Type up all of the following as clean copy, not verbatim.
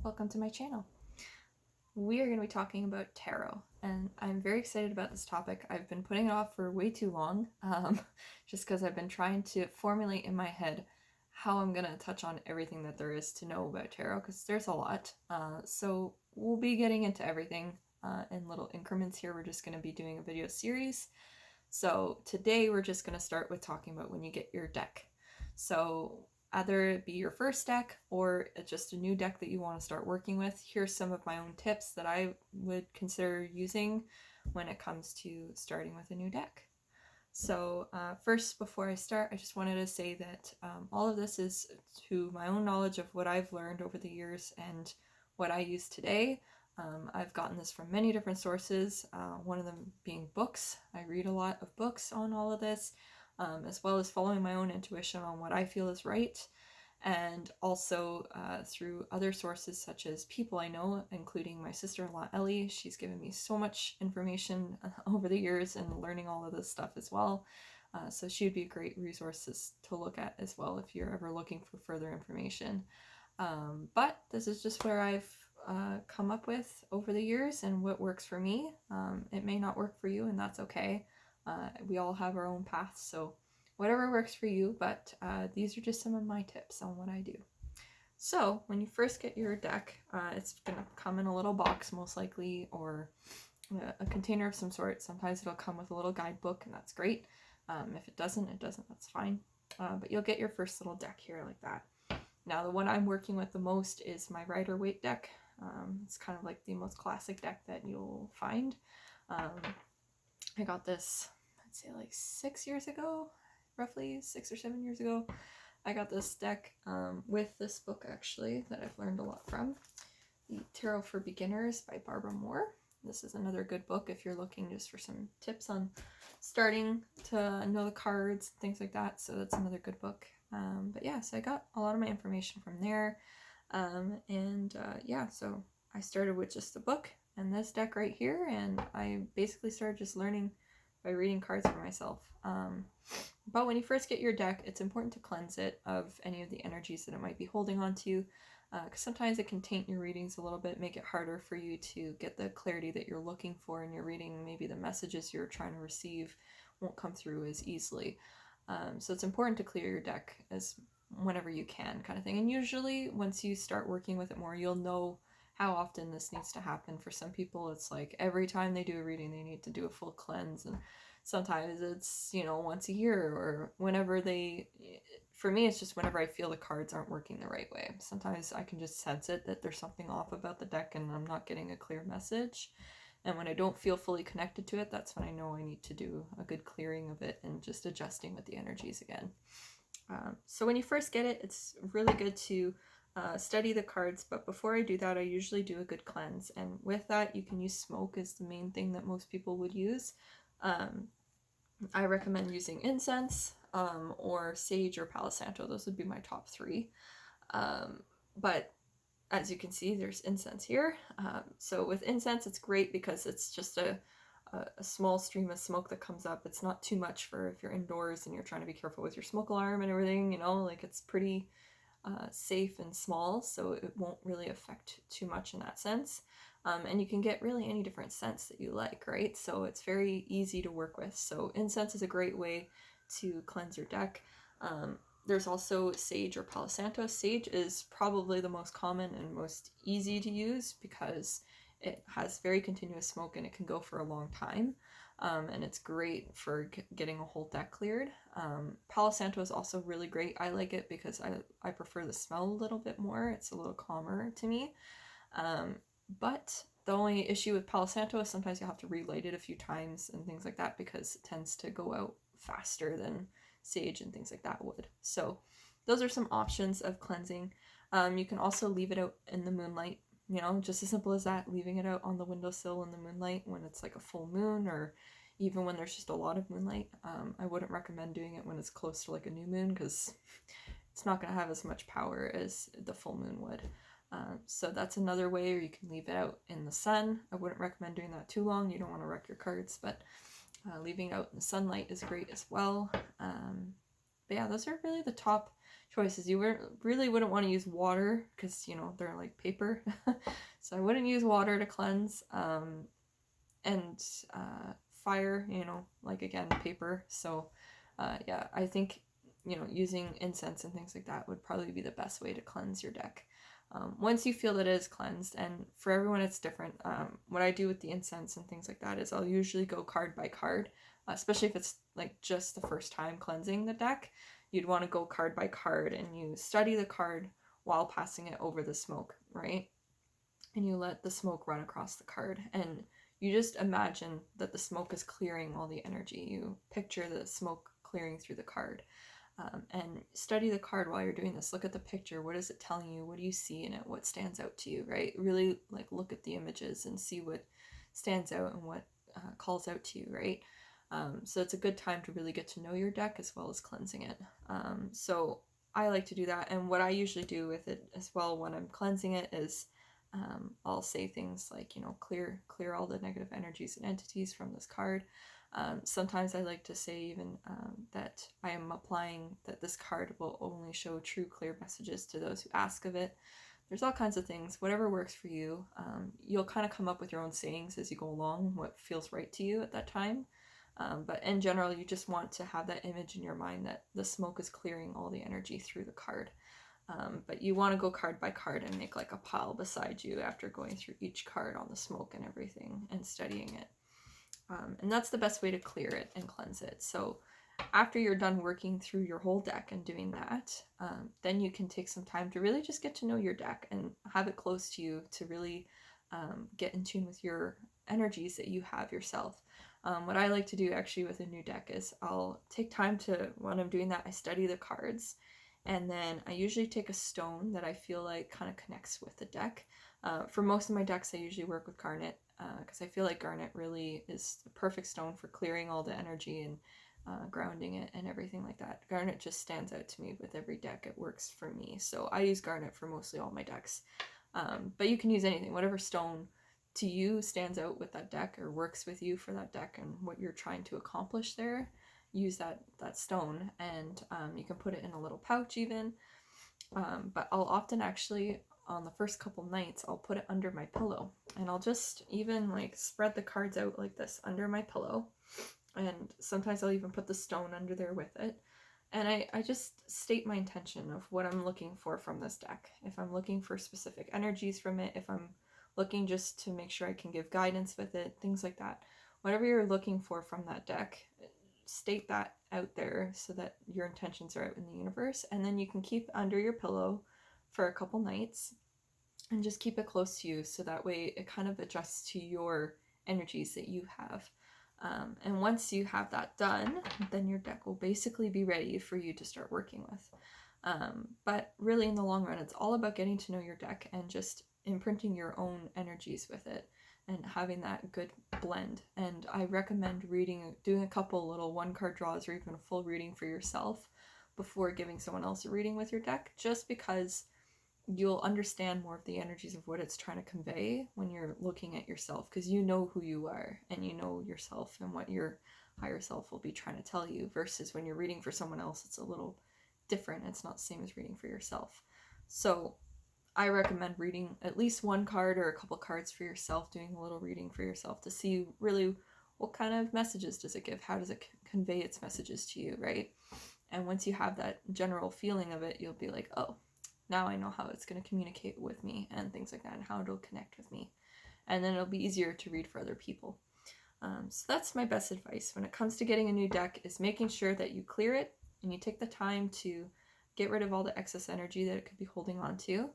welcome to my channel. We are going to be talking about tarot, and I'm very excited about this topic. I've been putting it off for way too long, just because I've been trying to formulate in my head how I'm going to touch on everything that there is to know about tarot, because there's a lot. So we'll be getting into everything in little increments here. We're just going to be doing a video series. So today we're just going to start with talking about when you get your deck. So either it be your first deck or just a new deck that you want to start working with. Here's some of my own tips that I would consider using when it comes to starting with a new deck. So first, before I start, I just wanted to say that all of this is to my own knowledge of what I've learned over the years and what I use today. I've gotten this from many different sources, one of them being books. I read a lot of books on all of this, as well as following my own intuition on what I feel is right, and also through other sources such as people I know, including my sister-in-law Ellie. She's given me so much information over the years and learning all of this stuff as well. So she would be a great resource to look at as well if you're ever looking for further information. But this is just where I've come up with over the years and what works for me. It may not work for you, and that's okay. We all have our own paths, so whatever works for you, but these are just some of my tips on what I do. So when you first get your deck, it's going to come in a little box most likely, or a container of some sort. Sometimes it'll come with a little guidebook, and that's great. If it doesn't, that's fine. But you'll get your first little deck here like that. Now the one I'm working with the most is my Rider-Waite deck. It's kind of like the most classic deck that you'll find. I got this, I'd say like 6 years ago, roughly 6 or 7 years ago. I got this deck with this book actually that I've learned a lot from, The Tarot for Beginners by Barbara Moore. This is another good book if you're looking just for some tips on starting to know the cards, things like that. So that's another good book. But yeah, so I got a lot of my information from there. Yeah, so I started with just the book and this deck right here, and I basically started just learning by reading cards for myself. But when you first get your deck, it's important to cleanse it of any of the energies that it might be holding on to, because sometimes it can taint your readings a little bit, make it harder for you to get the clarity that you're looking for in your reading. Maybe the messages you're trying to receive won't come through as easily. So it's important to clear your deck as whenever you can, kind of thing. And usually once you start working with it more, you'll know how often this needs to happen. For some people, it's like every time they do a reading, they need to do a full cleanse, and sometimes it's, once a year or whenever for me, it's just whenever I feel the cards aren't working the right way. Sometimes I can just sense it, that there's something off about the deck and I'm not getting a clear message. And when I don't feel fully connected to it, that's when I know I need to do a good clearing of it and just adjusting with the energies again. So when you first get it, it's really good to study the cards, but before I do that, I usually do a good cleanse. And with that, you can use smoke as the main thing that most people would use. I recommend using incense, or sage or Palo Santo. Those would be my top three. But as you can see, there's incense here. So with incense, it's great because it's just a small stream of smoke that comes up. It's not too much for if you're indoors and you're trying to be careful with your smoke alarm and everything, like it's pretty safe and small, so it won't really affect too much in that sense. And you can get really any different scents that you like, right? So it's very easy to work with. So incense is a great way to cleanse your deck. There's also sage or Palo Santo. Sage is probably the most common and most easy to use because it has very continuous smoke and it can go for a long time. And it's great for getting a whole deck cleared. Palo Santo is also really great. I like it because I prefer the smell a little bit more. It's a little calmer to me. But the only issue with Palo Santo is sometimes you have to relight it a few times and things like that because it tends to go out faster than sage and things like that would. So those are some options of cleansing. You can also leave it out in the moonlight, just as simple as that, leaving it out on the windowsill in the moonlight when it's like a full moon, or even when there's just a lot of moonlight. I wouldn't recommend doing it when it's close to like a new moon because it's not going to have as much power as the full moon would. So that's another way, or you can leave it out in the sun. I wouldn't recommend doing that too long. You don't want to wreck your cards, but leaving it out in the sunlight is great as well. But yeah, those are really the top choices. You really wouldn't want to use water because, you know, they're like paper. So I wouldn't use water to cleanse. And fire, you know, like again, paper. So yeah, I think, you know, using incense and things like that would probably be the best way to cleanse your deck. Once you feel that it is cleansed, and for everyone it's different. What I do with the incense and things like that is I'll usually go card by card, especially if it's like just the first time cleansing the deck. You'd want to go card by card and you study the card while passing it over the smoke, right? And you let the smoke run across the card, and you just imagine that the smoke is clearing all the energy. You picture the smoke clearing through the card. And study the card while you're doing this. Look at the picture. What is it telling you? What do you see in it? What stands out to you, right? Really like look at the images and see what stands out and what calls out to you, right? So it's a good time to really get to know your deck as well as cleansing it. So I like to do that. And what I usually do with it as well when I'm cleansing it is I'll say things like, you know, clear all the negative energies and entities from this card. Sometimes I like to say even that I am applying that this card will only show true, clear messages to those who ask of it. There's all kinds of things, whatever works for you. You'll kind of come up with your own sayings as you go along, what feels right to you at that time. But in general, you just want to have that image in your mind that the smoke is clearing all the energy through the card. But you want to go card by card and make like a pile beside you after going through each card on the smoke and everything and studying it. And that's the best way to clear it and cleanse it. So after you're done working through your whole deck and doing that, then you can take some time to really just get to know your deck and have it close to you to really get in tune with your energies that you have yourself. What I like to do actually with a new deck is I'll take time to, when I'm doing that, I study the cards. And then I usually take a stone that I feel like kind of connects with the deck. For most of my decks, I usually work with garnet because I feel like garnet really is the perfect stone for clearing all the energy and grounding it and everything like that. Garnet just stands out to me with every deck. It works for me. So I use garnet for mostly all my decks. But you can use anything, whatever stone to you stands out with that deck or works with you for that deck and what you're trying to accomplish there. Use that stone, and you can put it in a little pouch even. But I'll often actually, on the first couple nights, I'll put it under my pillow, and I'll just even like spread the cards out like this under my pillow, and sometimes I'll even put the stone under there with it. And I just state my intention of what I'm looking for from this deck. If I'm looking for specific energies from it, if I'm looking just to make sure I can give guidance with it, things like that. Whatever you're looking for from that deck, state that out there so that your intentions are out in the universe, and then you can keep under your pillow for a couple nights and just keep it close to you so that way it kind of adjusts to your energies that you have. And once you have that done, then your deck will basically be ready for you to start working with. But really in the long run, it's all about getting to know your deck and just imprinting your own energies with it and having that good blend. And I recommend doing a couple little one card draws or even a full reading for yourself before giving someone else a reading with your deck, just because you'll understand more of the energies of what it's trying to convey when you're looking at yourself, because you know who you are and you know yourself and what your higher self will be trying to tell you, versus when you're reading for someone else, it's a little different. It's not the same as reading for yourself. So I recommend reading at least one card or a couple cards for yourself, doing a little reading for yourself to see really what kind of messages does it give, how does it convey its messages to you, right? And once you have that general feeling of it, you'll be like, oh, now I know how it's going to communicate with me and things like that, and how it'll connect with me. And then it'll be easier to read for other people. So that's my best advice when it comes to getting a new deck, is making sure that you clear it and you take the time to get rid of all the excess energy that it could be holding on to,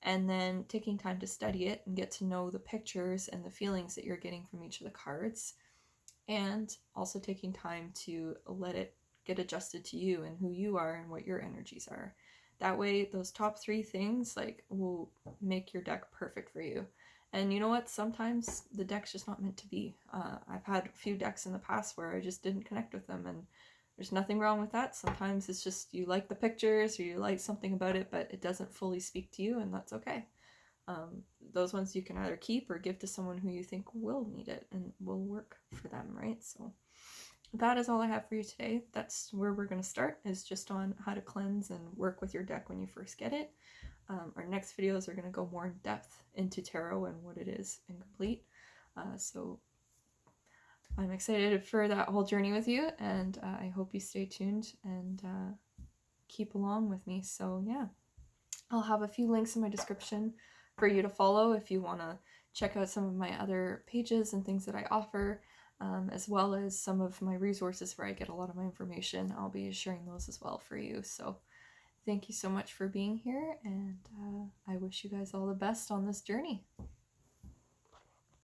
and then taking time to study it and get to know the pictures and the feelings that you're getting from each of the cards, and also taking time to let it get adjusted to you and who you are and what your energies are. That way, those top 3 things will make your deck perfect for you. And you know what? Sometimes the deck's just not meant to be. I've had a few decks in the past where I just didn't connect with them, and there's nothing wrong with that. Sometimes it's just you like the pictures or you like something about it, but it doesn't fully speak to you, and that's okay. Those ones you can either keep or give to someone who you think will need it and will work for them, right? So that is all I have for you today. That's where we're going to start, is just on how to cleanse and work with your deck when you first get it. Our next videos are going to go more in depth into tarot and what it is and complete. So I'm excited for that whole journey with you, and I hope you stay tuned and keep along with me. So yeah, I'll have a few links in my description for you to follow if you want to check out some of my other pages and things that I offer, as well as some of my resources where I get a lot of my information. I'll be sharing those as well for you. So thank you so much for being here, and I wish you guys all the best on this journey.